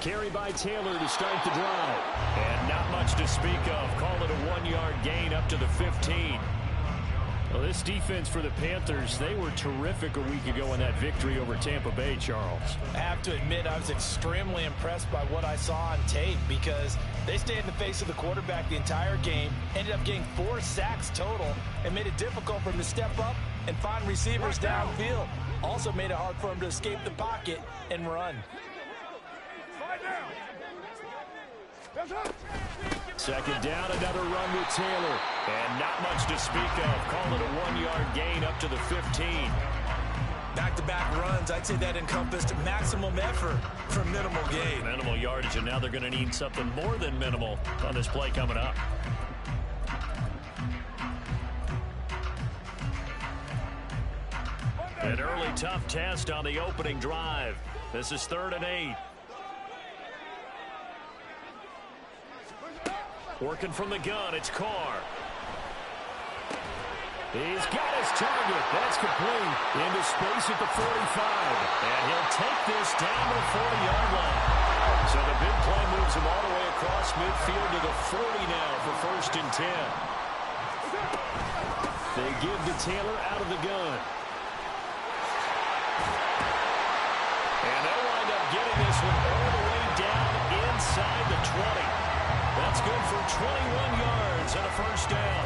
carry by Taylor to start the drive. And not much to speak of. Call it a 1-yard gain up to the 15. Well, this defense for the Panthers, they were terrific a week ago in that victory over Tampa Bay, Charles. I have to admit, I was extremely impressed by what I saw on tape because they stayed in the face of the quarterback the entire game, ended up getting 4 sacks total, and made it difficult for him to step up and find receivers downfield. Also made it hard for him to escape the pocket and run. Second down, another run with Taylor. And not much to speak of. Call it a 1-yard gain up to the 15. Back-to-back runs, I'd say that encompassed maximum effort for minimal gain. Minimal yardage, and now they're going to need something more than minimal on this play coming up. An early tough test on the opening drive. This is 3rd and 8. Working from the gun, it's Carr. He's got his target. That's complete. Into space at the 45. And he'll take this down to the 40-yard line. So the big play moves him all the way across midfield to the 40 now for 1st and 10. They give to Taylor out of the gun. And they'll wind up getting this one all the way down inside the 20. That's good for 21 yards and a 1st down.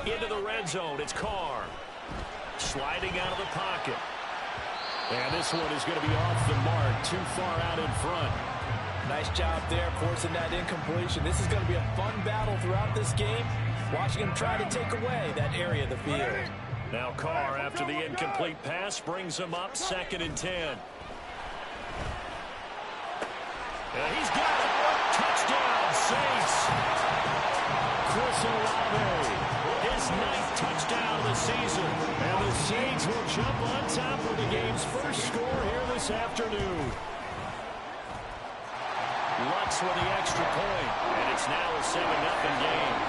Into the red zone, it's Carr. Sliding out of the pocket. And this one is going to be off the mark, too far out in front. Nice job there, forcing that incompletion. This is going to be a fun battle throughout this game. Watching him try to take away that area of the field. Now Carr, after the incomplete pass, brings him up 2nd and 10. And he's got it. Touchdown, Saints. Chris Olave, his 9th touchdown of the season. And the Saints will jump on top of the game's first score here this afternoon. Lutz with the extra point, and it's now a 7-0 game.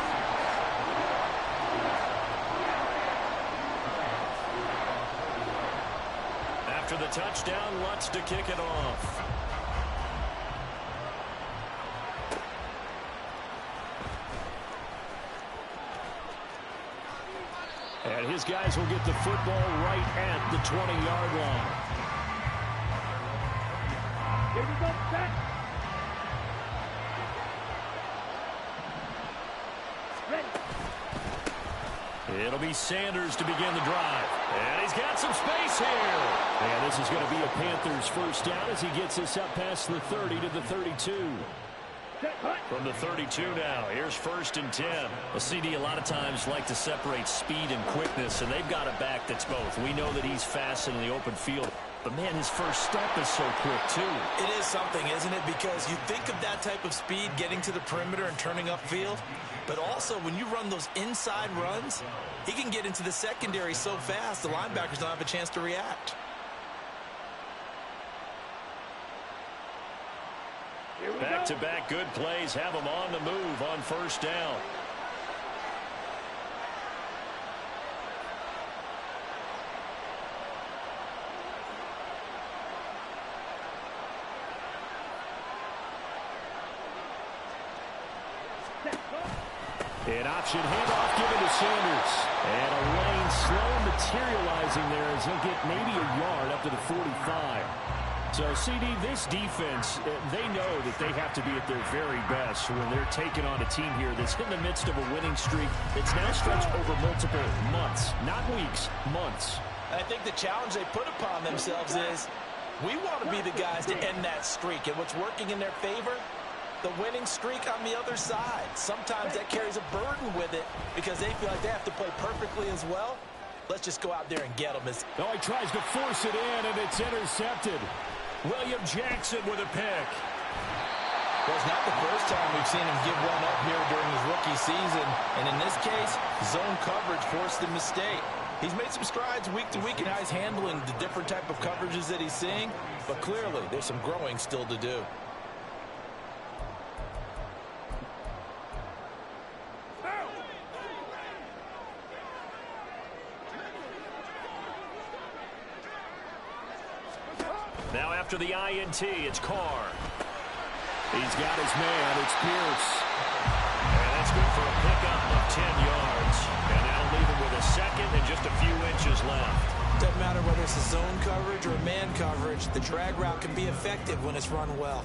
After the touchdown, Lutz to kick it off. And his guys will get the football right at the 20-yard line. Here we go, back. It'll be Sanders to begin the drive. And he's got some space here. And this is going to be a Panthers 1st down as he gets this up past the 30 to the 32. From the 32 now, here's 1st and 10. Well, CD a lot of times like to separate speed and quickness, and they've got a back that's both. We know that he's fast in the open field. But, man, his first step is so quick, too. It is something, isn't it? Because you think of that type of speed getting to the perimeter and turning upfield. But also, when you run those inside runs, he can get into the secondary so fast, the linebackers don't have a chance to react. Back-to-back good plays have him on the move on 1st down. An option handoff given to Sanders. And a lane slow materializing there as he'll get maybe a yard up to the 45. So, CD, this defense, they know that they have to be at their very best when they're taking on a team here that's in the midst of a winning streak that's now stretched over multiple months, not weeks, months. I think the challenge they put upon themselves is we want to be the guys to end that streak. And what's working in their favor? The winning streak on the other side. Sometimes that carries a burden with it because they feel like they have to play perfectly as well. Let's just go out there and get them. Oh, he tries to force it in, and it's intercepted. William Jackson with a pick. Well, it's not the first time we've seen him give one up here during his rookie season. And in this case, zone coverage forced the mistake. He's made some strides week to week in how he's handling the different type of coverages that he's seeing. But clearly, there's some growing still to do. after the INT. It's Carr. He's got his man. It's Pierce. And that's good for a pickup of 10 yards. And that'll leave him with a second and just a few inches left. Doesn't matter whether it's a zone coverage or man coverage. The drag route can be effective when it's run well.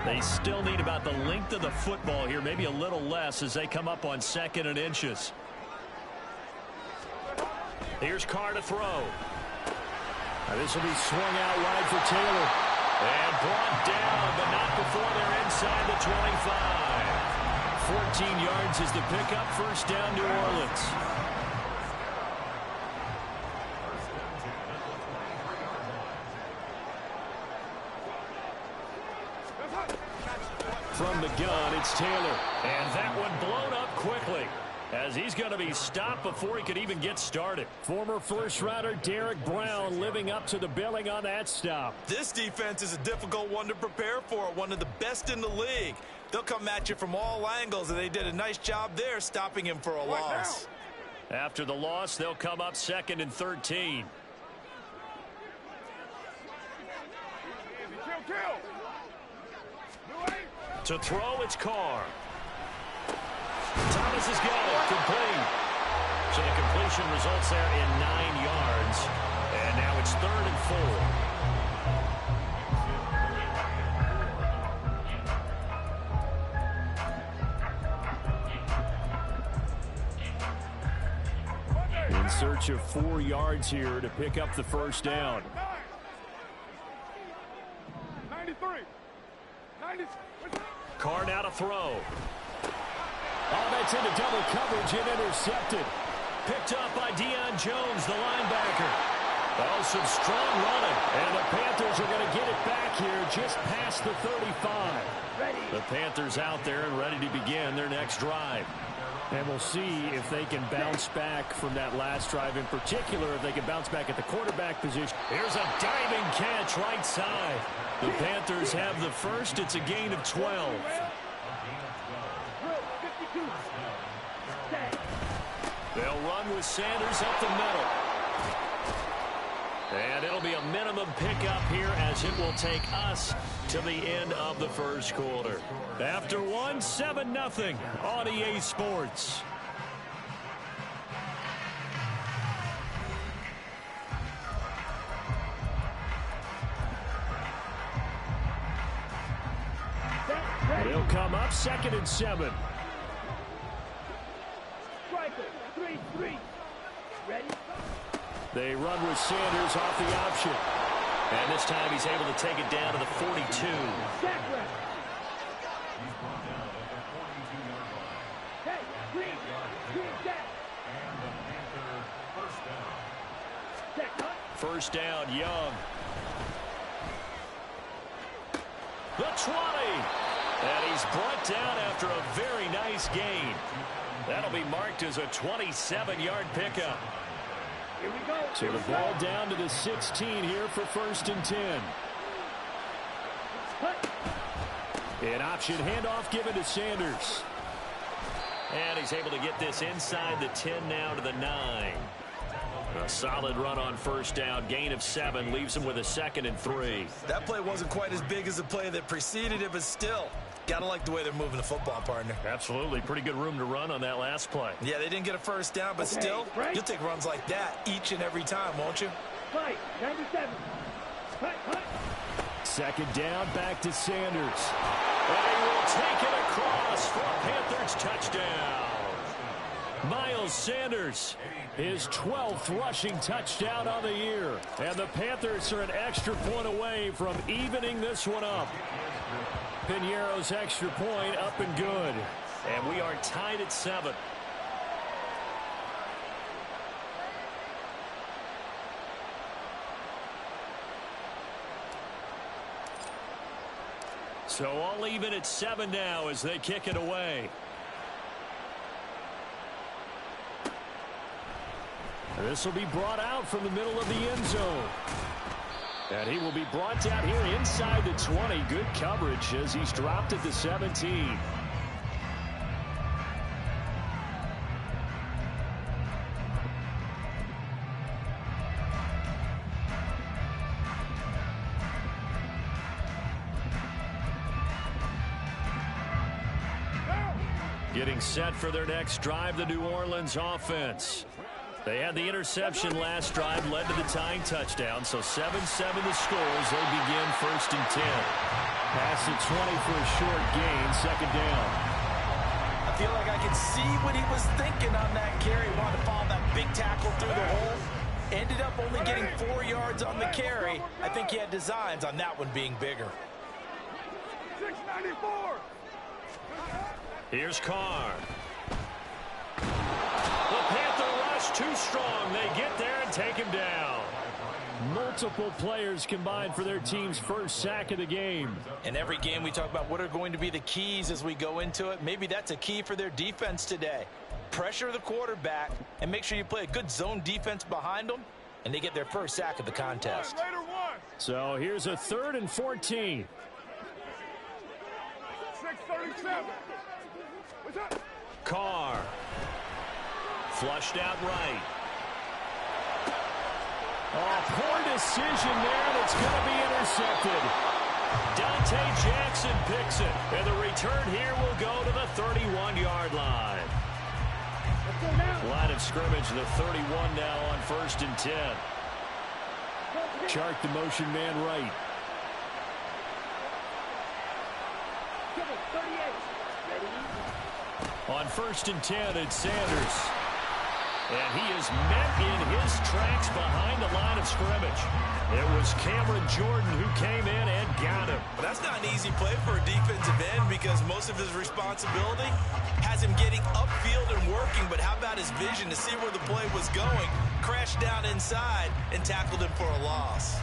They still need about the length of the football here, maybe a little less as they come up on 2nd and inches. Here's Carr to throw. Now this will be swung out wide for Taylor. And brought down, but not before they're inside the 25. 14 yards is the pickup. First down, New Orleans. From the gun, it's Taylor. And that one blown up quickly, as he's going to be stopped before he could even get started. Former first-rounder Derek Brown living up to the billing on that stop. This defense is a difficult one to prepare for, one of the best in the league. They'll come at you from all angles, and they did a nice job there stopping him for a loss. After the loss, they'll come up 2nd and 13. To throw, it's Carr. Thomas has got it. Complete. So the completion results there in 9 yards. And now it's 3rd and 4. In search of 4 yards here to pick up the first down. 93. Carr now to throw. Oh, that's into double coverage and intercepted. Picked up by Deion Jones, the linebacker. Oh, some strong running. And the Panthers are going to get it back here just past the 35. The Panthers out there and ready to begin their next drive. And we'll see if they can bounce back from that last drive, in particular, if they can bounce back at the quarterback position. Here's a diving catch right side. The Panthers have the first. It's a gain of 12. They'll run with Sanders up the middle. And it'll be a minimum pickup here as it will take us to the end of the first quarter. After 1, 7-0 on EA Sports. He'll come up 2nd and 7. They run with Sanders off the option. And this time he's able to take it down to the 42. First down, Young. The 20. And he's brought down after a very nice gain. That'll be marked as a 27-yard pickup. Here we go. So the ball down to the 16 here for 1st and 10. An option handoff given to Sanders. And he's able to get this inside the 10 now to the 9. A solid run on first down. Gain of 7 leaves him with a 2nd and 3. That play wasn't quite as big as the play that preceded it, but still, gotta like the way they're moving the football, partner. Absolutely. Pretty good room to run on that last play. Yeah, they didn't get a first down, but still, you'll take runs like that each and every time, won't you? 97. 2nd down, back to Sanders. And he will take it across for a Panthers touchdown. Miles Sanders, his 12th rushing touchdown on the year. And the Panthers are an extra point away from evening this one up. Piñeiro's extra point up and good. And we are tied at 7. So all even at 7 now as they kick it away. This will be brought out from the middle of the end zone. And he will be brought down here inside the 20. Good coverage as he's dropped at the 17. Getting set for their next drive, the New Orleans offense. They had the interception last drive, led to the tying touchdown, so 7-7 the score as they begin 1st and 10. Pass at 20 for a short gain, 2nd down. I feel like I could see what he was thinking on that carry. He wanted to follow that big tackle through the hole. Ended up only getting 4 yards on the carry. I think he had designs on that one being bigger. 694. Here's Carr. The Panther rush too strong. They get there and take him down. Multiple players combined for their team's first sack of the game. In every game we talk about what are going to be the keys as we go into it. Maybe that's a key for their defense today. Pressure the quarterback and make sure you play a good zone defense behind them, and they get their first sack of the contest. So here's a 3rd and 14. 637. Carr. Flushed out right. Oh, poor decision there, and it's going to be intercepted. Dante Jackson picks it, and the return here will go to the 31-yard line. Line of scrimmage, the 31 now on 1st and 10. Chart the motion man right. On 1st and 10, it's Sanders. And he is met in his tracks behind the line of scrimmage. It was Cameron Jordan who came in and got him. But that's not an easy play for a defensive end because most of his responsibility has him getting upfield and working. But how about his vision to see where the play was going, crashed down inside, and tackled him for a loss.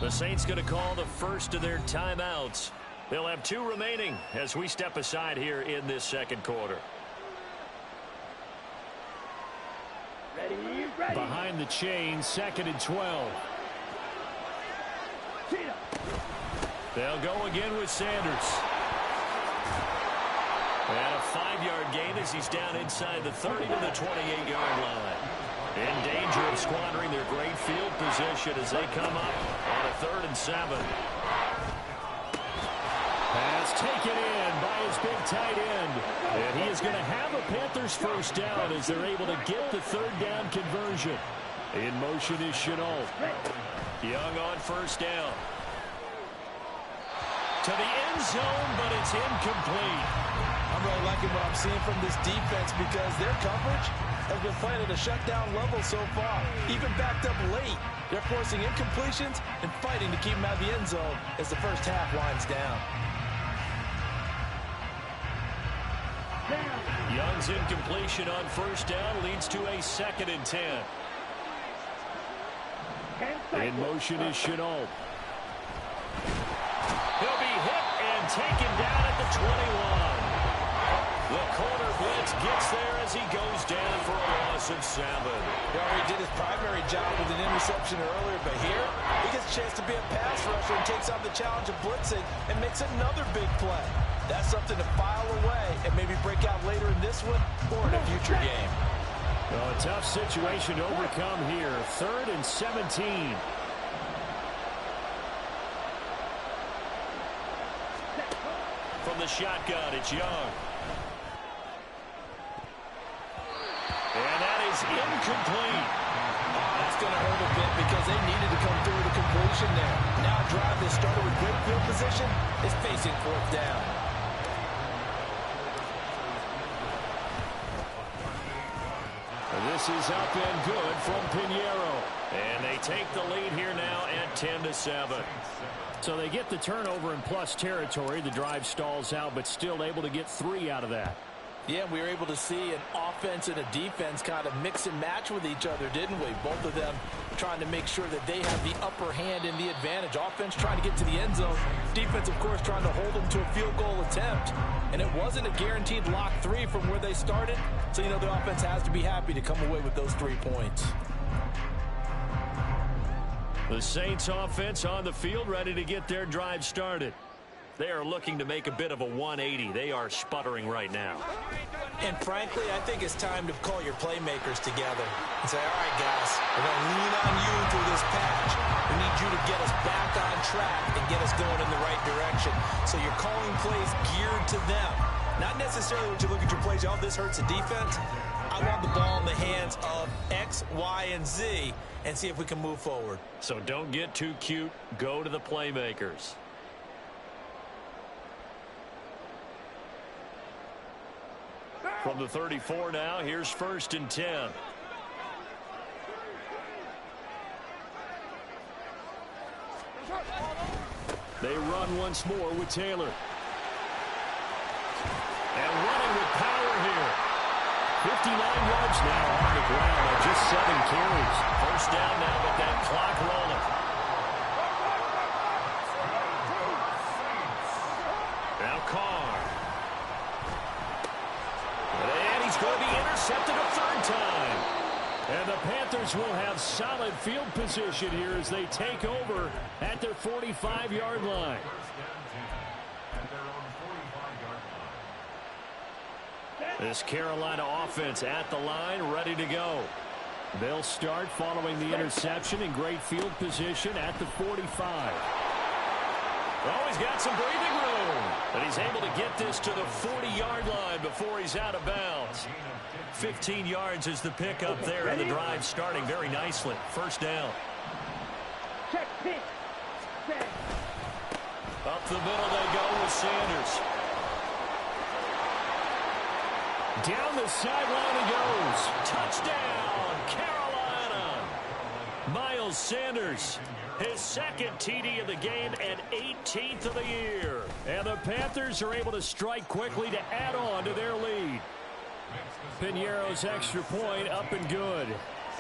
The Saints going to call the first of their timeouts. They'll have 2 remaining as we step aside here in this 2nd quarter. Ready, ready. Behind the chain, 2nd and 12. They'll go again with Sanders. And a 5-yard gain as he's down inside the 30 to the 28-yard line. In danger of squandering their great field position as they come up on a 3rd and 7. Pass taken in by his big tight end. And he is going to have a Panthers first down as they're able to get the 3rd down conversion. In motion is Chenault. Young on 1st down. To the end zone, but it's incomplete. I'm really liking what I'm seeing from this defense because their coverage has been playing at a shutdown level so far. Even backed up late, they're forcing incompletions and fighting to keep them out of the end zone as the first half winds down. Young's incompletion on 1st down leads to a 2nd and 10. In motion is Chenault. He'll be hit and taken down at the 21. The corner blitz gets there as he goes down for a loss of 7. He already did his primary job with an interception earlier, but here he gets a chance to be a pass rusher and takes on the challenge of blitzing and makes another big play. That's something to file away and maybe break out later in this one or in a future game. Well, a tough situation to overcome here. 3rd and 17. From the shotgun, it's Young. And that is incomplete. Oh, that's going to hurt a bit because they needed to come through with a completion there. Now a drive that started with great field position is facing 4th down. This is up and good from Pinheiro. And they take the lead here now at 10-7. So they get the turnover in plus territory. The drive stalls out, but still able to get 3 out of that. Yeah, we were able to see an offense and a defense kind of mix and match with each other, didn't we? Both of them trying to make sure that they have the upper hand and the advantage. Offense trying to get to the end zone. Defense, of course, trying to hold them to a field goal attempt. And it wasn't a guaranteed lock 3 from where they started. So, you know, the offense has to be happy to come away with those 3 points. The Saints offense on the field, ready to get their drive started. They are looking to make a bit of a 180. They are sputtering right now. And frankly, I think it's time to call your playmakers together and say, all right, guys, we're going to lean on you through this patch. We need you to get us back on track and get us going in the right direction. So you're calling plays geared to them. Not necessarily when you look at your plays, oh, this hurts the defense. I want the ball in the hands of X, Y, and Z and see if we can move forward. So don't get too cute. Go to the playmakers. From the 34 now, here's 1st and 10. They run once more with Taylor. And running with power here. 59 yards now on the ground on just 7 carries. 1st down now with that clock rolling. Now Carr. And he's going to be intercepted a 3rd time. And the Panthers will have solid field position here as they take over at their 45-yard line. This Carolina offense at the line, ready to go. They'll start following the interception in great field position at the 45. Oh, he's got some breathing room. But he's able to get this to the 40-yard line before he's out of bounds. 15 yards is the pickup there, and the drive starting very nicely. 1st down. Up the middle they go with Sanders. Down the sideline he goes. Touchdown, Carolina. Miles Sanders, his 2nd TD of the game and 18th of the year. And the Panthers are able to strike quickly to add on to their lead. Piñeiro's extra point up and good.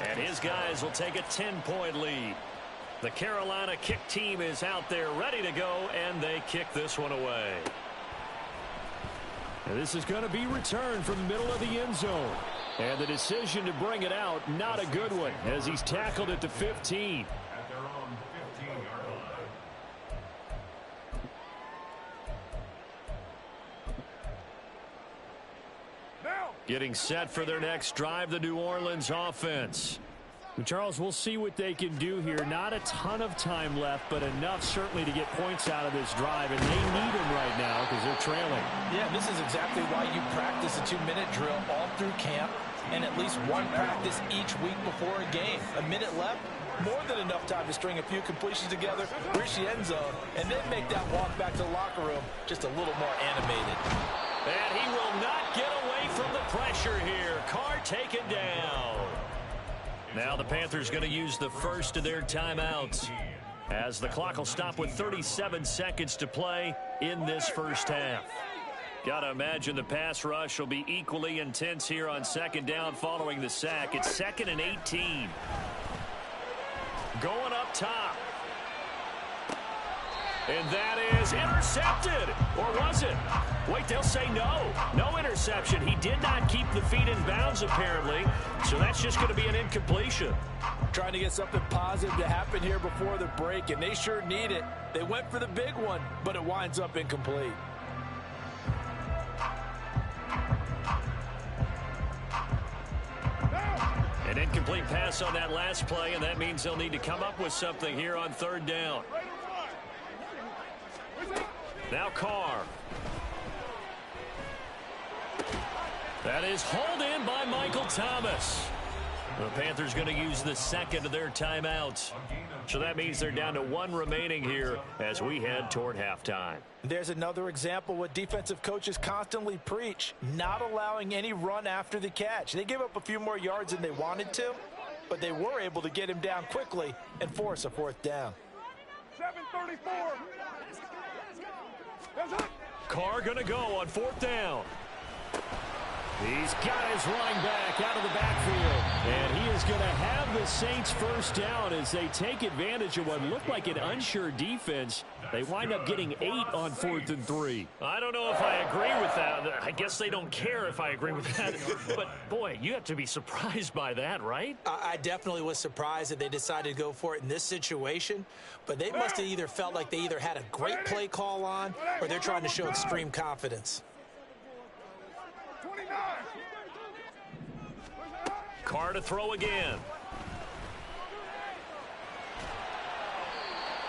And his guys will take a 10-point lead. The Carolina kick team is out there ready to go, and they kick this one away. And this is going to be returned from the middle of the end zone. And the decision to bring it out, not a good one, as he's tackled at the 15. Getting set for their next drive, the New Orleans offense. Charles, we'll see what they can do here. Not a ton of time left, but enough certainly to get points out of this drive, and they need them right now because they're trailing. Yeah, this is exactly why you practice a 2-minute drill all through camp and at least one practice each week before a game. A minute left, more than enough time to string a few completions together, reach the end zone, and then make that walk back to the locker room just a little more animated. And he will not get away from the pressure here. Carr taken down. Now the Panthers going to use the first of their timeouts as the clock will stop with 37 seconds to play in this 1st half. Got to imagine the pass rush will be equally intense here on 2nd down following the sack. It's 2nd and 18. Going up top. And that is intercepted. Or was it? Wait, they'll say no. No interception. He did not keep the feet in bounds, apparently. So that's just going to be an incompletion. Trying to get something positive to happen here before the break, and they sure need it. They went for the big one, but it winds up incomplete. An incomplete pass on that last play, and that means they'll need to come up with something here on 3rd down. Now Carr. That is hauled in by Michael Thomas. The Panthers going to use the 2nd of their timeouts. So that means they're down to 1 remaining here as we head toward halftime. There's another example what defensive coaches constantly preach, not allowing any run after the catch. They gave up a few more yards than they wanted to, but they were able to get him down quickly and force a 4th down. 7:34. Carr going to go on 4th down. He's got his running back out of the backfield. And he is going to have the Saints first down as they take advantage of what looked like an unsure defense. They wind up getting 8 on 4th and 3. I don't know if I agree with that. I guess they don't care if I agree with that. But, boy, you have to be surprised by that, right? I definitely was surprised that they decided to go for it in this situation. But they must have either felt like they either had a great play call on or they're trying to show extreme confidence. Carr to throw again.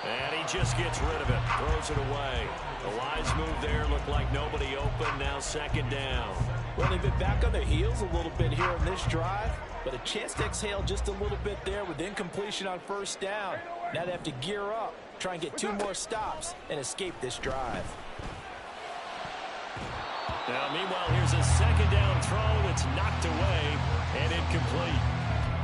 And he just gets rid of it. Throws it away. The wise move there. Looked like nobody open. Now 2nd down. Well, they've been back on their heels a little bit here in this drive. But a chance to exhale just a little bit there with incompletion on 1st down. Now they have to gear up, try and get 2 more stops, and escape this drive. Now, meanwhile, here's a 2nd down throw that's knocked away and incomplete.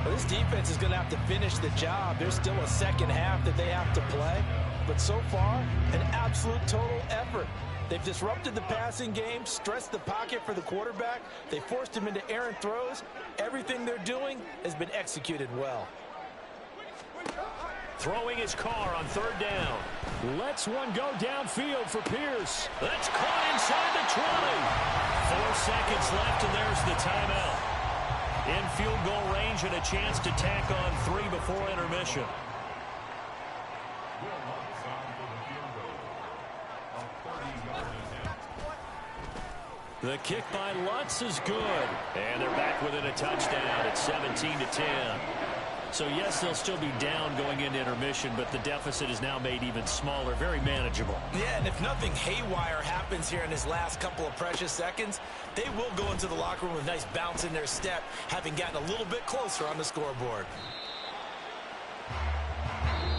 Well, this defense is going to have to finish the job. There's still a second half that they have to play. But so far, an absolute total effort. They've disrupted the passing game, stressed the pocket for the quarterback. They forced him into errant throws. Everything they're doing has been executed well. Throwing his Carr on 3rd down. Lets one go downfield for Pierce. That's caught inside the 20. 4 seconds left, and there's the timeout. In field goal range and a chance to tack on 3 before intermission. The kick by Lutz is good. And they're back within a touchdown at 17-10. So, yes, they'll still be down going into intermission, but the deficit is now made even smaller, very manageable. Yeah, and if nothing haywire happens here in his last couple of precious seconds, they will go into the locker room with a nice bounce in their step, having gotten a little bit closer on the scoreboard.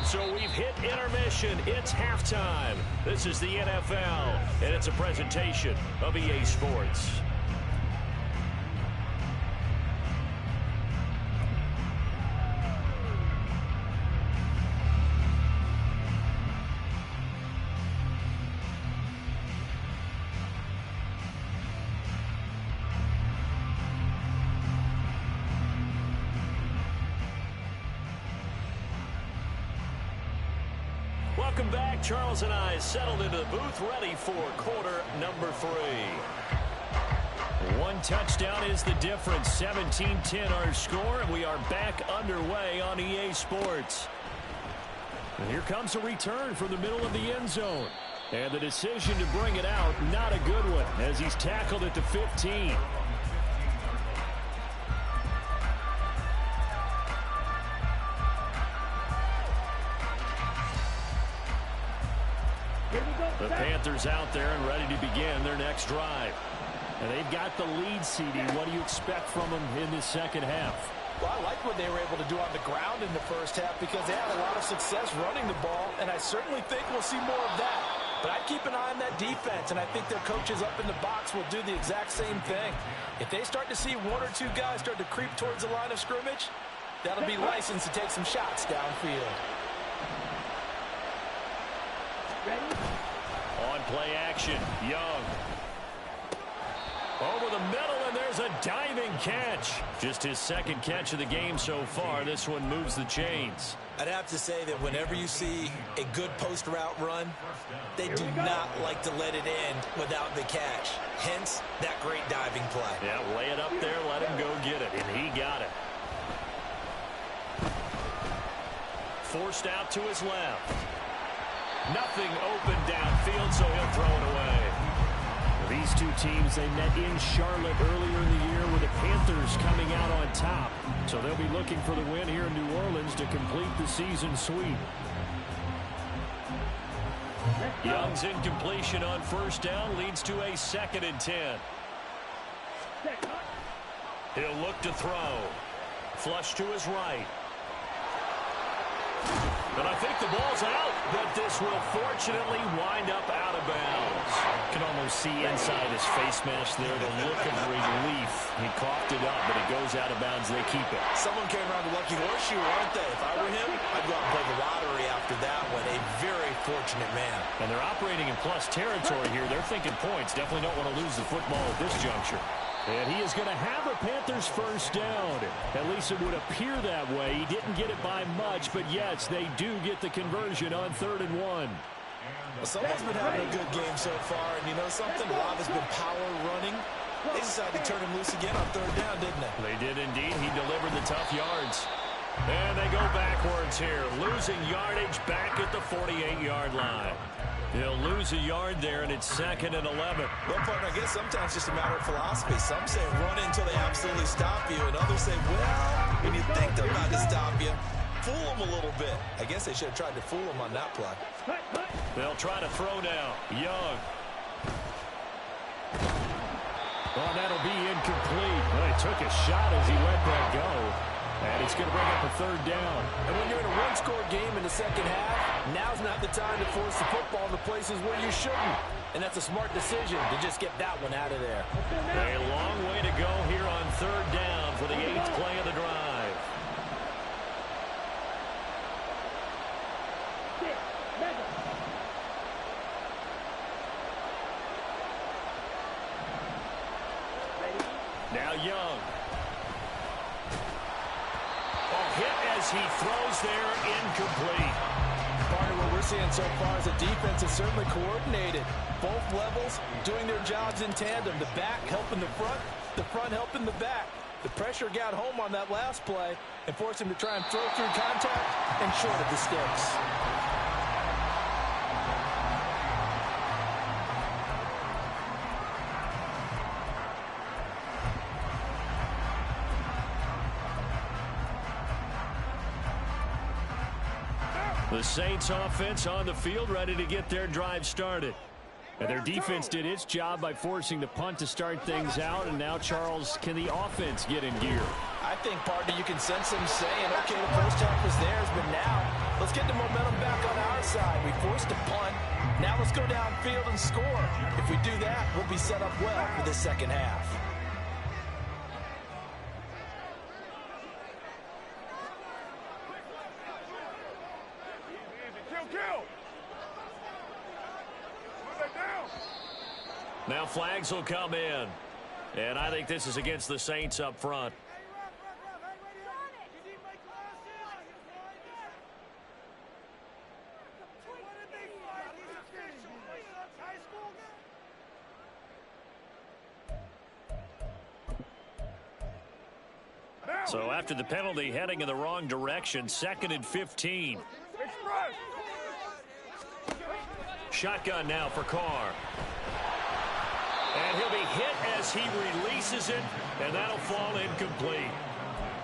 So we've hit intermission. It's halftime. This is the NFL, and it's a presentation of EA Sports. Welcome back. Charles and I settled into the booth, ready for quarter number 3. 1 touchdown is the difference. 17-10 our score, and we are back underway on EA Sports. And here comes a return from the middle of the end zone. And the decision to bring it out, not a good one, as he's tackled at the 15. The Panthers out there and ready to begin their next drive. And they've got the lead, CD. What do you expect from them in this 2nd half? Well, I like what they were able to do on the ground in the 1st half because they had a lot of success running the ball, and I certainly think we'll see more of that. But I'd keep an eye on that defense, and I think their coaches up in the box will do the exact same thing. If they start to see 1 or 2 guys start to creep towards the line of scrimmage, that'll be licensed to take some shots downfield. Ready? On play action, Young. Over the middle, and there's a diving catch. Just his 2nd catch of the game so far. This one moves the chains. I'd have to say that whenever you see a good post route run, they do not like to let it end without the catch. Hence, that great diving play. Yeah, lay it up there, let him go get it, and he got it. Forced out to his left. Nothing open downfield, so he'll throw it away. These two teams, they met in Charlotte earlier in the year with the Panthers coming out on top. So they'll be looking for the win here in New Orleans to complete the season sweep. Young's incompletion on 1st down leads to a 2nd and 10. He'll look to throw. Flush to his right. And I think the ball's out, but this will fortunately wind up out of bounds. You can almost see inside his face mask there the look of relief. He coughed it up, but it goes out of bounds. They keep it. Someone came around the lucky horseshoe, aren't they? If I were him, I'd go out and play the lottery after that one. A very fortunate man. And they're operating in plus territory here. They're thinking points. Definitely don't want to lose the football at this juncture. And he is going to have a Panthers first down. At least it would appear that way. He didn't get it by much, but yes, they do get the conversion on 3rd and 1. Well, someone's been having a good game so far, and you know something? Rob has been power running. They decided to turn him loose again on 3rd down, didn't they? They did indeed. He delivered the tough yards. And they go backwards here, losing yardage back at the 48-yard line. He'll lose a yard there, and it's 2nd and 11. Well, partner, I guess sometimes it's just a matter of philosophy. Some say run until they absolutely stop you, and others say, well, when you think they're about to stop you, fool them a little bit. I guess they should have tried to fool them on that play. They'll try to throw now. Young. Oh, that'll be incomplete. Well, he took a shot as he let that go. And it's going to bring up a 3rd down. And when you're in a one-score game in the second half, now's not the time to force the football into places where you shouldn't. And that's a smart decision to just get that one out of there. A long way to go here on 3rd down for the 8th play of the drive. Now Young. Hit as he throws there, incomplete. Part of what we're seeing so far is the defense is certainly coordinated. Both levels doing their jobs in tandem. The back helping the front helping the back. The pressure got home on that last play and forced him to try and throw through contact and short of the sticks. The Saints offense on the field, ready to get their drive started. And their defense did its job by forcing the punt to start things out. And now, Charles, can the offense get in gear? I think, partner, you can sense them saying, okay, the first half was theirs, but now let's get the momentum back on our side. We forced a punt. Now let's go downfield and score. If we do that, we'll be set up well for this second half. Now flags will come in. And I think this is against the Saints up front. So after the penalty, heading in the wrong direction, 2nd and 15. Shotgun now for Carr. And he'll be hit as he releases it, and that'll fall incomplete.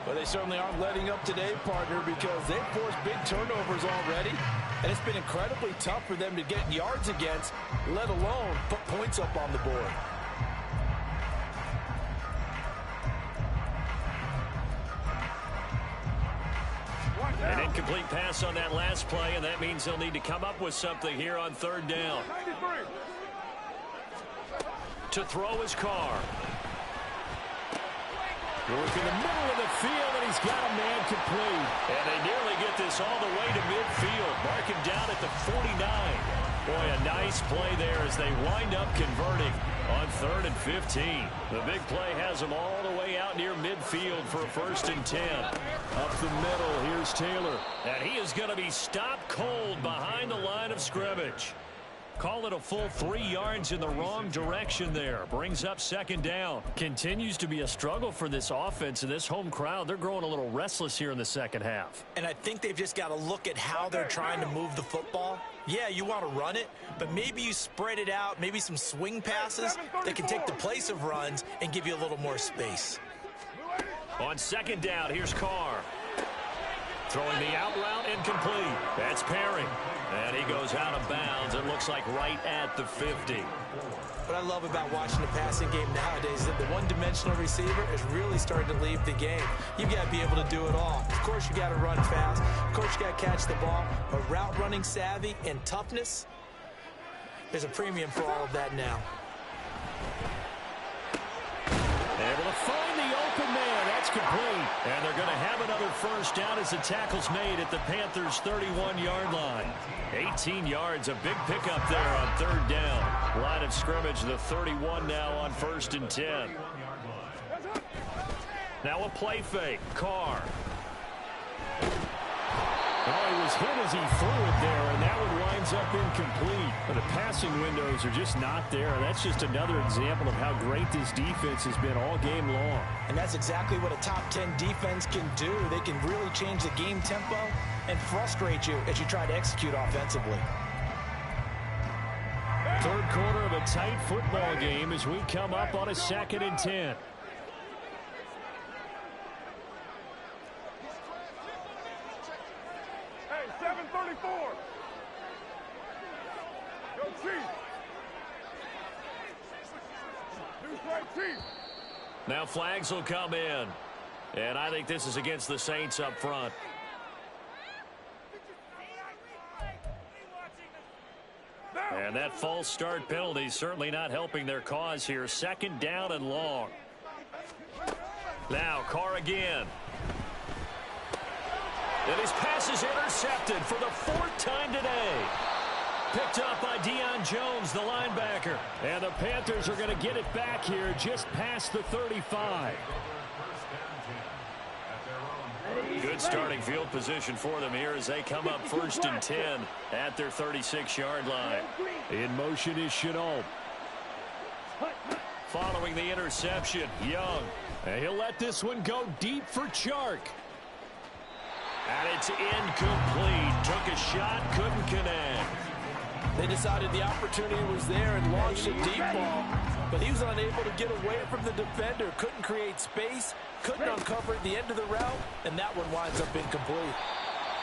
Well, they certainly aren't letting up today, partner, because they've forced big turnovers already, and it's been incredibly tough for them to get yards against, let alone put points up on the board. An incomplete pass on that last play, and that means they'll need to come up with something here on 3rd down. To throw his Carr. Work in the middle of the field, and he's got a man complete. And they nearly get this all the way to midfield. Mark him down at the 49. Boy, a nice play there as they wind up converting on 3rd and 15. The big play has them all the way out near midfield for a 1st and 10. Up the middle, here's Taylor. And he is going to be stopped cold behind the line of scrimmage. Call it a full 3 yards in the wrong direction there. Brings up 2nd down. Continues to be a struggle for this offense and this home crowd. They're growing a little restless here in the second half. And I think they've just got to look at how they're trying to move the football. Yeah, you want to run it, but maybe you spread it out, maybe some swing passes that can take the place of runs and give you a little more space. On 2nd down, here's Carr. Throwing the out route, incomplete. That's Perry. And he goes out of bounds. It looks like right at the 50. What I love about watching the passing game nowadays is that the one-dimensional receiver is really starting to leave the game. You've got to be able to do it all. Of course, you got to run fast. Of course, you got to catch the ball. But route running savvy and toughness, there's a premium for all of that now. Able to find the open man. That's complete. And they're going to have another 1st down as the tackle's made at the Panthers' 31-yard line. 18 yards, a big pickup there on 3rd down. Line of scrimmage, the 31 now on 1st and 10. Now a play fake. Carr. Oh, he was hit as he threw it there, and that one winds up incomplete. But the passing windows are just not there. That's just another example of how great this defense has been all game long. And that's exactly what a top 10 defense can do. They can really change the game tempo and frustrate you as you try to execute offensively. Third quarter of a tight football game as we come up on a 2nd and 10. Hey, 734. Go Chiefs. New strike Chiefs. Now flags will come in. And I think this is against the Saints up front. And that false start penalty certainly not helping their cause here. 2nd down and long. Now Carr again. And his pass is intercepted for the 4th time today. Picked up by Deion Jones, the linebacker. And the Panthers are going to get it back here just past the 35. Good starting field position for them here as they come up 1st and 10 at their 36-yard line. In motion is Chenault. Following the interception, Young. And he'll let this one go deep for Chark. And it's incomplete. Took a shot, couldn't connect. They decided the opportunity was there and launched a deep ball, but he was unable to get away from the defender. Couldn't create space, couldn't uncover at the end of the route, and that one winds up incomplete.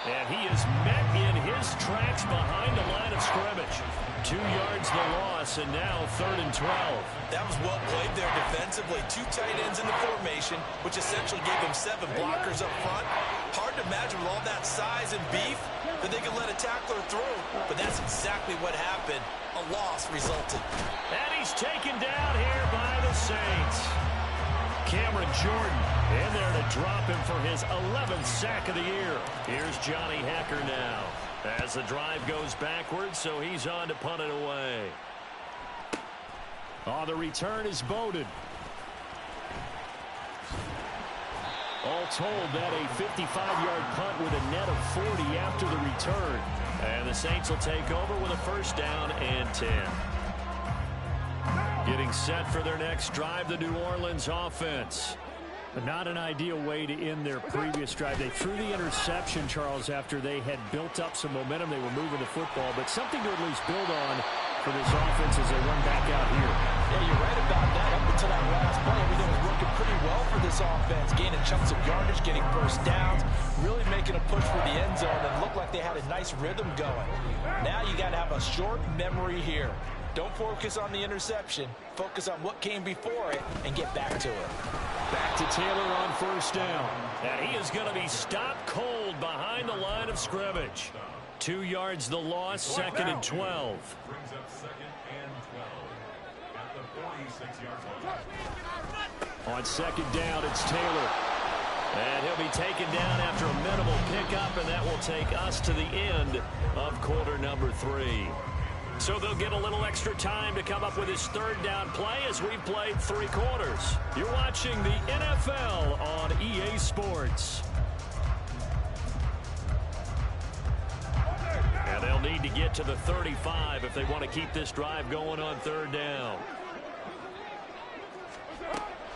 And he is met in his tracks behind the line of scrimmage. 2 yards the loss, and now 3rd and 12. That was well played there defensively. 2 tight ends in the formation, which essentially gave them 7 blockers up front. Hard to imagine with all that size and beef that they could let a tackler through, but that's exactly what happened. A loss resulted. And he's taken down here by the Saints. Cameron Jordan in there to drop him for his 11th sack of the year. Here's Johnny Hecker now as the drive goes backwards, so he's on to punt it away. On the return is Bowden. All told, that a 55-yard punt with a net of 40 after the return. And the Saints will take over with a 1st down and 10. Getting set for their next drive, the New Orleans offense. But not an ideal way to end their previous drive. They threw the interception, Charles, after they had built up some momentum. They were moving the football, but something to at least build on for this offense as they run back out here. Yeah, you're right about that. Up until that last play, everything was working pretty well for this offense. Gaining chunks of yardage, getting 1st downs, really making a push for the end zone, and looked like they had a nice rhythm going. Now you got to have a short memory here. Don't focus on the interception. Focus on what came before it and get back to it. Back to Taylor on 1st down. And he is going to be stopped cold behind the line of scrimmage. 2 yards the loss, 2nd and 12. Brings up 2nd and 12 at the 46-yard line. On 2nd down, it's Taylor. And he'll be taken down after a minimal pickup, and that will take us to the end of quarter number 3. So they'll get a little extra time to come up with his 3rd down play as we've played 3 quarters. You're watching the NFL on EA Sports. And they'll need to get to the 35 if they want to keep this drive going on 3rd down.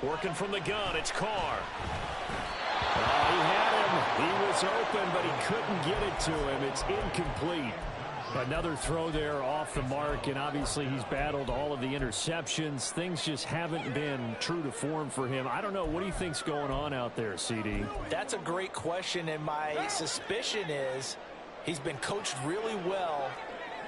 Working from the gun, it's Carr. He had him. He was open, but he couldn't get it to him. It's incomplete. Another throw there off the mark, and obviously he's battled all of the interceptions. Things just haven't been true to form for him. I don't know. What do you think's going on out there, CD? That's a great question, and my suspicion is he's been coached really well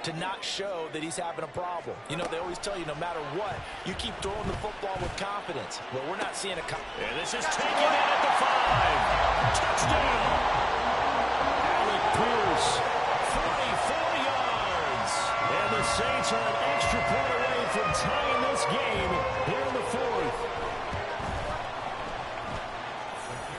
to not show that he's having a problem. You know, they always tell you no matter what, you keep throwing the football with confidence. Well, we're not seeing a... And this is taken in at the 5. Touchdown! Alec Pierce. 44 yards. And the Saints are an extra point away from tying this game here in the 4th.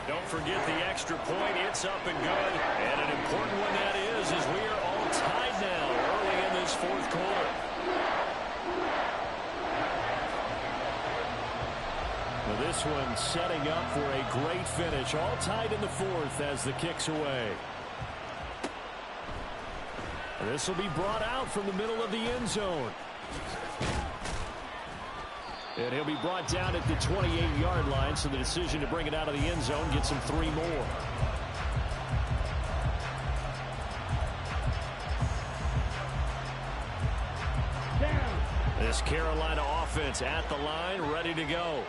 Don't forget the extra point. It's up and good. And an important one that is we are all tied now early in this 4th quarter. Well, This one setting up for a great finish. All tied in the fourth as the kick's away. This will be brought out from the middle of the end zone. And he'll be brought down at the 28-yard line, so the decision to bring it out of the end zone gets him 3 more. This Carolina offense at the line, ready to go.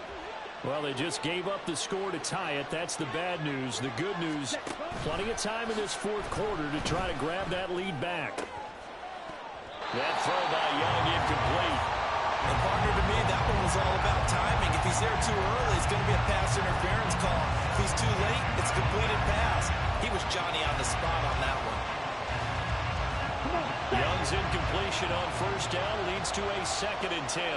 Well, they just gave up the score to tie it. That's the bad news. The good news, plenty of time in this fourth quarter to try to grab that lead back. That throw by Young incomplete. And partner, to me, that one was all about timing. If he's there too early, it's going to be a pass interference call. If he's too late, it's a completed pass. He was Johnny on the spot on that one. Young's incompletion on first down leads to a 2nd and 10.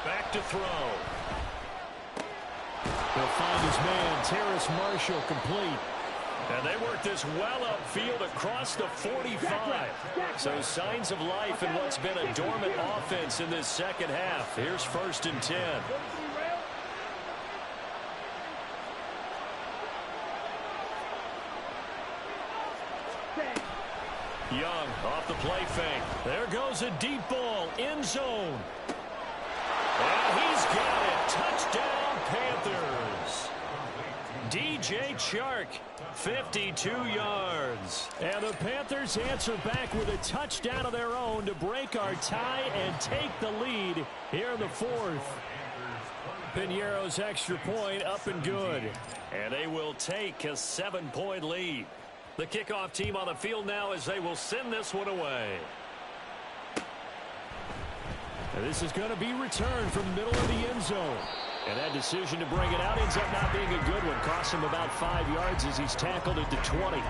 Back to throw. He'll find his man, Terrace Marshall, complete. And they work this well upfield across the 45. So signs of life in what's been a dormant offense in this second half. Here's 1st and 10. Young off the play fake. There goes a deep ball, end zone. And he's got it. Touchdown, Panthers. DJ Chark, 52 yards. And the Panthers answer back with a touchdown of their own to break our tie and take the lead here in the fourth. Piñeiro's extra point up and good. And they will take a 7-point lead. The kickoff team on the field now as they will send this one away. And this is going to be returned from the middle of the end zone. And that decision to bring it out ends up not being a good one. Costs him about 5 yards as he's tackled at the 20.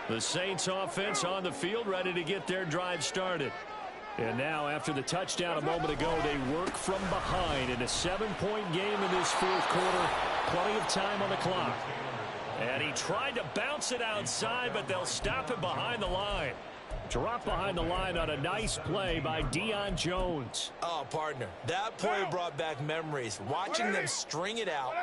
The Saints offense on the field ready to get their drive started. And now after the touchdown a moment ago, they work from behind in a 7-point game in this fourth quarter. Plenty of time on the clock. And he tried to bounce it outside, but they'll stop him behind the line. Drop behind the line on a nice play by Deion Jones. Oh, partner, that play brought back memories. Watching them string it out,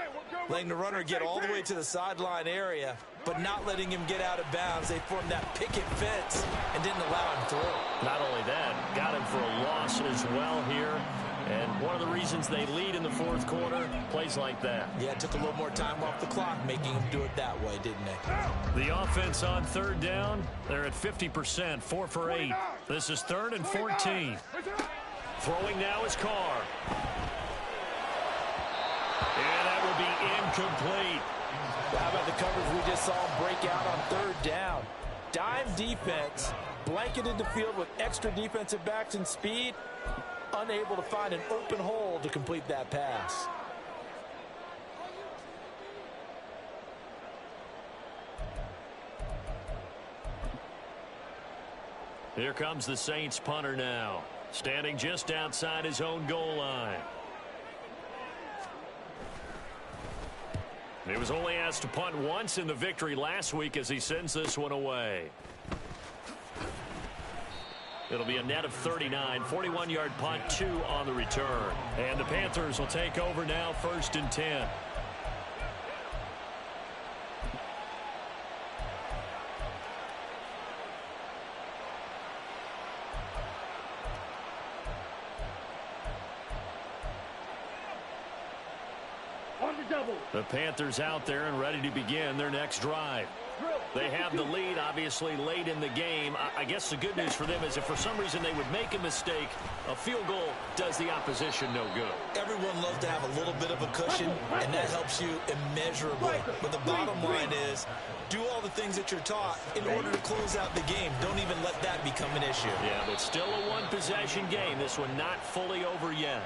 letting the runner get all the way to the sideline area, but not letting him get out of bounds. They formed that picket fence and didn't allow him through. Not only that, got him for a loss as well here. And one of the reasons they lead in the fourth quarter, plays like that. Yeah, it took a little more time off the clock, making him do it that way, didn't they? The offense on 3rd down, they're at 50%, 4 for 8. This is 3rd and 14. Throwing now is Carr. And that will be incomplete. How about the coverage we just saw him break out on 3rd down? Dime defense, blanketed the field with extra defensive backs and speed. Unable to find an open hole to complete that pass. Here comes the Saints punter now, standing just outside his own goal line. He was only asked to punt once in the victory last week as he sends this one away. It'll be a net of 39, 41-yard punt, 2 on the return. And the Panthers will take over now, 1st and 10. The Panthers out there and ready to begin their next drive. They have the lead, obviously, late in the game. I guess the good news for them is if for some reason they would make a mistake, a field goal does the opposition no good. Everyone loves to have a little bit of a cushion, and that helps you immeasurably. But the bottom line is, do all the things that you're taught in order to close out the game. Don't even let that become an issue. Yeah, but still a one-possession game. This one not fully over yet.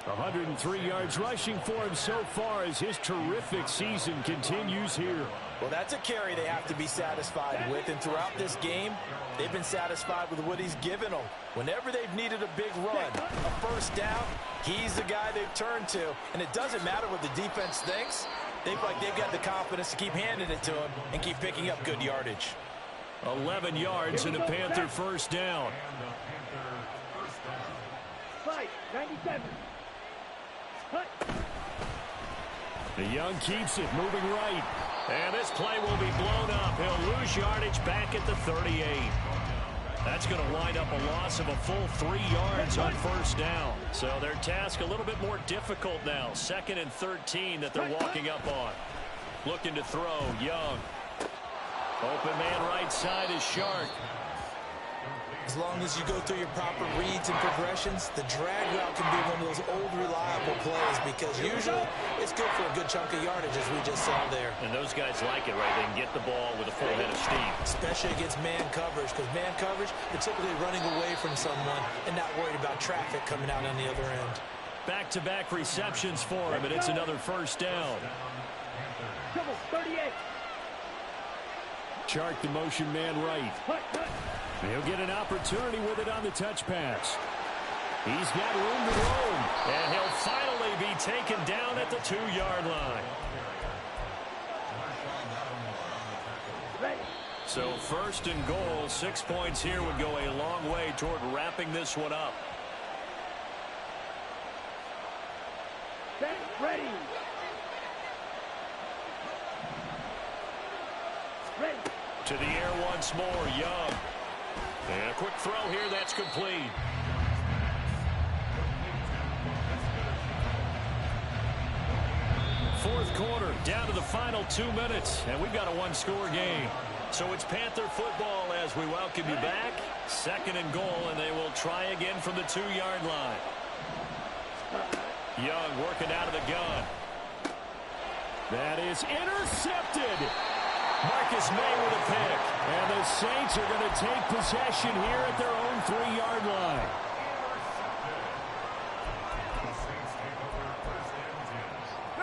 103 yards rushing for him so far as his terrific season continues here. Well, that's a carry they have to be satisfied with, and throughout this game, they've been satisfied with what he's given them. Whenever they've needed a big run, a first down, He's the guy they've turned to, and it doesn't matter what the defense thinks. They feel like they've got the confidence to keep handing it to him and keep picking up good yardage. 11 yards and a Panther first down. Fight, 97. The Young keeps it, moving right. And this play will be blown up. He'll lose yardage back at the 38. That's going to wind up a loss of a full 3 yards on first down. So their task a little bit more difficult now. 2nd and 13 that they're walking up on. Looking to throw, Young. Open man right side is Shark. As long as you go through your proper reads and progressions, the drag route can be one of those old reliable plays because usually it's good for a good chunk of yardage as we just saw there. And those guys like it, right? They can get the ball with a full head of steam. Especially against man coverage, because man coverage, they're typically running away from someone and not worried about traffic coming out on the other end. Back-to-back receptions for him, and it's another first down. Come on, 38. Chark the motion man right. He'll get an opportunity with it on the touch pass. He's got room to roam, and he'll finally be taken down at the 2-yard line. So 1st and goal, 6 points here would go a long way toward wrapping this one up. Ready. Ready. To the air once more, Young. And a quick throw here, that's complete. Fourth quarter, down to the final 2 minutes, and we've got a one-score game. So it's Panther football as we welcome you back. 2nd and goal, and they will try again from the 2-yard line. Young working out of the gun. That is intercepted. Marcus May with a pick. And the Saints are going to take possession here at their own 3-yard line.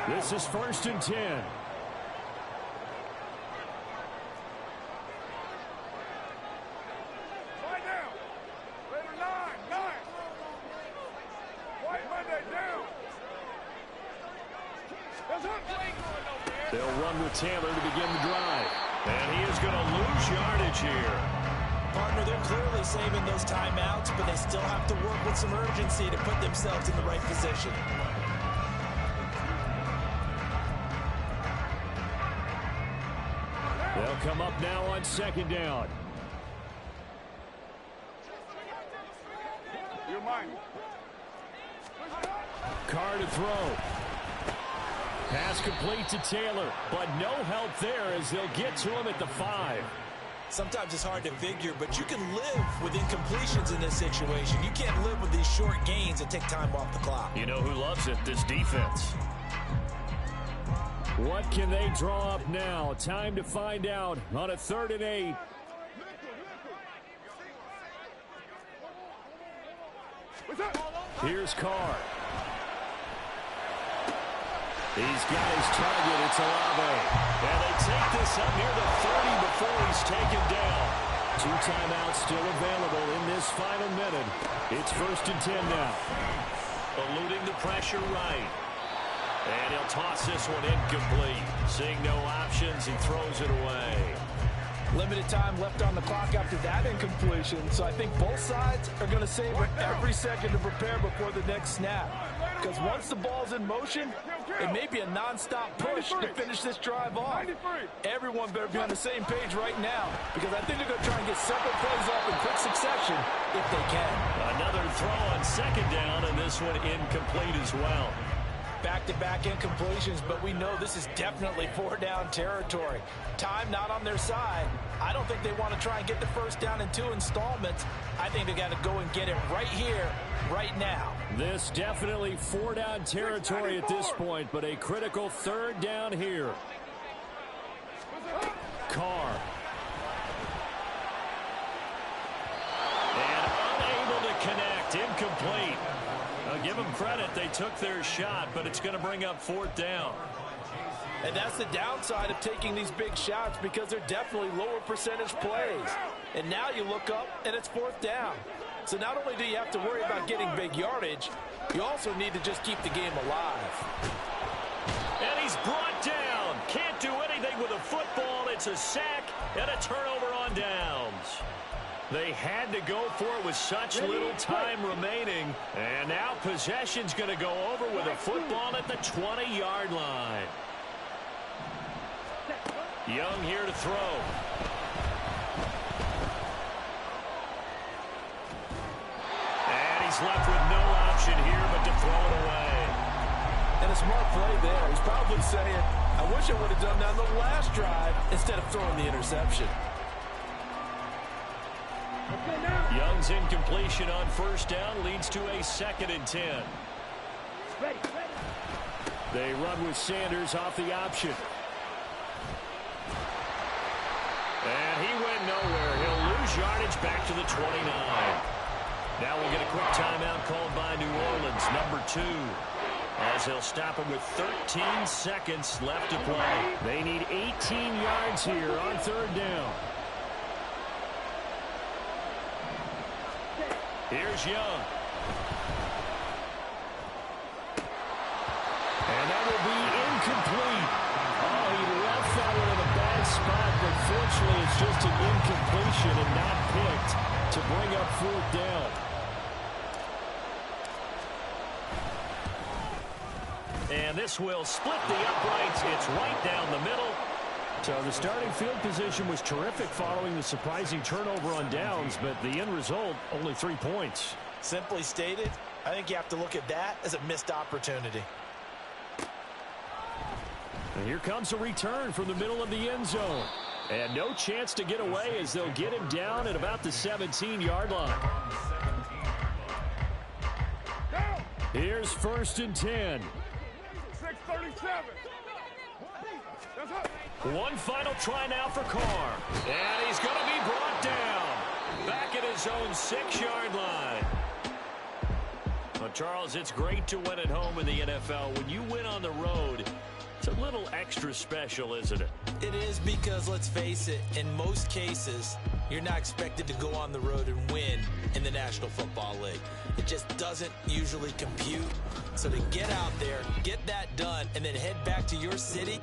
This is 1st and 10. Right down. Later 9. White Monday down. They'll run with Taylor to begin the drive. And he is going to lose yardage here. Partner, they're clearly saving those timeouts, but they still have to work with some urgency to put themselves in the right position. They'll come up now on 2nd down. You're mine. Carr to throw. Pass complete to Taylor, but no help there as they'll get to him at the 5. Sometimes it's hard to figure, but you can live with incompletions in this situation. You can't live with these short gains that take time off the clock. You know who loves it? This defense. What can they draw up now? Time to find out on a 3rd and 8. Here's Carr. He's got his target. It's Olave. And they take this up near the 30 before he's taken down. 2 timeouts still available in this final minute. It's 1st and 10 now. Eluding the pressure right. And he'll toss this one incomplete. Seeing no options, he throws it away. Limited time left on the clock after that incompletion, so I think both sides are going to savor every second to prepare before the next snap. Because once the ball's in motion, it may be a non-stop push to finish this drive off. Everyone better be on the same page right now, because I think they're going to try and get several plays off in quick succession if they can. Another throw on 2nd down, and this one incomplete as well. Back-to-back incompletions, but we know this is definitely 4-down territory. Time not on their side. I don't think they want to try and get the first down in 2 installments. I think they got to go and get it right here, right now. This definitely 4-down territory at this point, but a critical 3rd down here. Carr. And unable to connect, incomplete. Give them credit, they took their shot, but it's going to bring up 4th down. And that's the downside of taking these big shots, because they're definitely lower percentage plays. And now you look up, and it's 4th down. So not only do you have to worry about getting big yardage, you also need to just keep the game alive. And he's brought down. Can't do anything with a football. It's a sack and a turnover on downs. They had to go for it with such little time remaining. And now possession's going to go over with a football at the 20-yard line. Young here to throw. And he's left with no option here but to throw it away. And a smart play there. He's probably saying, I wish I would have done that on the last drive instead of throwing the interception. Young's incompletion on first down leads to a 2nd and 10. Ready. They run with Sanders off the option. And he went nowhere. He'll lose yardage back to the 29. Now we'll get a quick timeout called by New Orleans, number 2. As they'll stop him with 13 seconds left to play. They need 18 yards here on 3rd down. Here's Young. And that will be incomplete. Oh, he left that one in a bad spot, but fortunately it's just an incompletion and not picked to bring up 4th down. And this will split the uprights. It's right down the middle. So the starting field position was terrific following the surprising turnover on downs, but the end result, only 3 points. Simply stated, I think you have to look at that as a missed opportunity. And here comes a return from the middle of the end zone. And no chance to get away as they'll get him down at about the 17-yard line. Here's 1st and 10. 6:37. One final try now for Carr. And he's going to be brought down. Back at his own 6-yard line. Well, Charles, it's great to win at home in the NFL. When you win on the road, it's a little extra special, isn't it? It is, because let's face it, in most cases, you're not expected to go on the road and win in the National Football League. It just doesn't usually compute. So to get out there, get that done, and then head back to your city